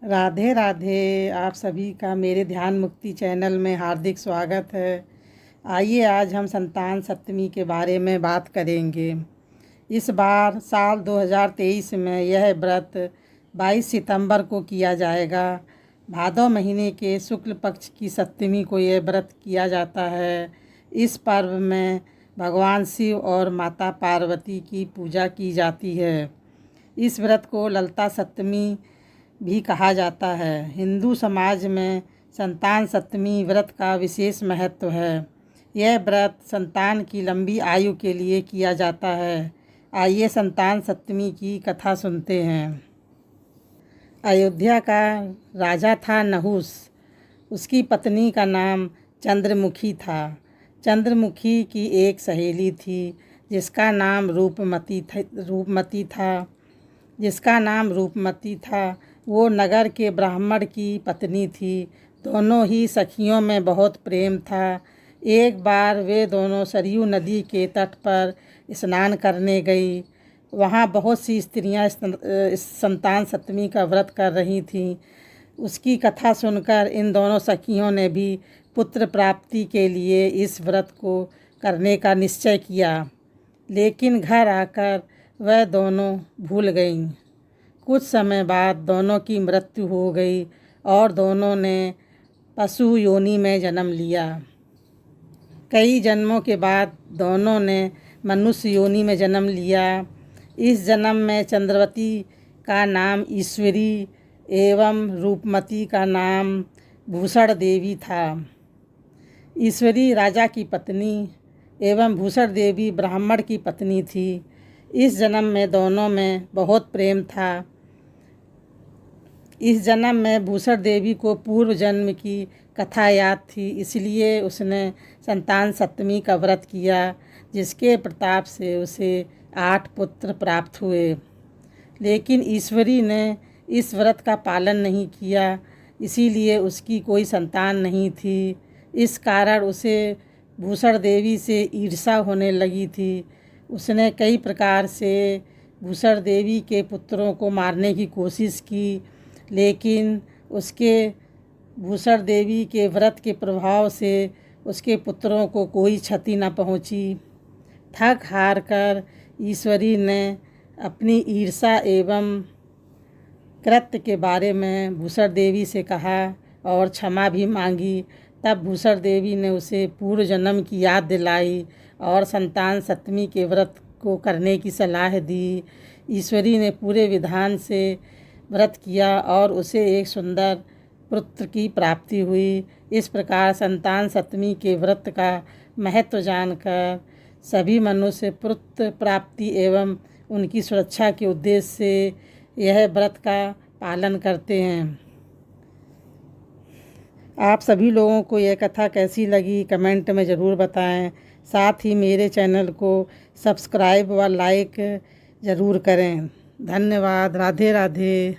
राधे राधे। आप सभी का मेरे ध्यान मुक्ति चैनल में हार्दिक स्वागत है। आइए आज हम संतान सप्तमी के बारे में बात करेंगे। इस बार साल 2023 में यह व्रत 22 सितंबर को किया जाएगा। भादौ महीने के शुक्ल पक्ष की सप्तमी को यह व्रत किया जाता है। इस पर्व में भगवान शिव और माता पार्वती की पूजा की जाती है। इस व्रत को ललिता सप्तमी भी कहा जाता है। हिंदू समाज में संतान सप्तमी व्रत का विशेष महत्व है। यह व्रत संतान की लंबी आयु के लिए किया जाता है। आइए संतान सप्तमी की कथा सुनते हैं। अयोध्या का राजा था नहुस। उसकी पत्नी का नाम चंद्रमुखी था। चंद्रमुखी की एक सहेली थी जिसका नाम रूपमती था। वो नगर के ब्राह्मण की पत्नी थी। दोनों ही सखियों में बहुत प्रेम था। एक बार वे दोनों सरयू नदी के तट पर स्नान करने गई। वहाँ बहुत सी स्त्रियाँ इस संतान सप्तमी का व्रत कर रही थीं। उसकी कथा सुनकर इन दोनों सखियों ने भी पुत्र प्राप्ति के लिए इस व्रत को करने का निश्चय किया। लेकिन घर आकर वह दोनों भूल गईं। कुछ समय बाद दोनों की मृत्यु हो गई और दोनों ने पशु योनि में जन्म लिया। कई जन्मों के बाद दोनों ने मनुष्य योनि में जन्म लिया। इस जन्म में चंद्रवती का नाम ईश्वरी एवं रूपमती का नाम भूषण देवी था। ईश्वरी राजा की पत्नी एवं भूषण देवी ब्राह्मण की पत्नी थी। इस जन्म में दोनों में बहुत प्रेम था। इस जन्म में भूषण देवी को पूर्व जन्म की कथा याद थी, इसलिए उसने संतान सप्तमी का व्रत किया, जिसके प्रताप से उसे 8 पुत्र प्राप्त हुए। लेकिन ईश्वरी ने इस व्रत का पालन नहीं किया, इसीलिए उसकी कोई संतान नहीं थी। इस कारण उसे भूषण देवी से ईर्ष्या होने लगी थी। उसने कई प्रकार से भूषण देवी के पुत्रों को मारने की कोशिश की, लेकिन उसके भूषण देवी के व्रत के प्रभाव से उसके पुत्रों को कोई क्षति न पहुंची। थक हार कर ईश्वरी ने अपनी ईर्ष्या एवं कृत्य के बारे में भूषण देवी से कहा और क्षमा भी मांगी। तब भूषण देवी ने उसे पूर्व जन्म की याद दिलाई और संतान सप्तमी के व्रत को करने की सलाह दी। ईश्वरी ने पूरे विधान से व्रत किया और उसे एक सुंदर पुत्र की प्राप्ति हुई। इस प्रकार संतान सप्तमी के व्रत का महत्व जानकर सभी मनुष्य पुत्र प्राप्ति एवं उनकी सुरक्षा के उद्देश्य से यह व्रत का पालन करते हैं। आप सभी लोगों को यह कथा कैसी लगी कमेंट में ज़रूर बताएं। साथ ही मेरे चैनल को सब्सक्राइब व लाइक ज़रूर करें। धन्यवाद। राधे राधे।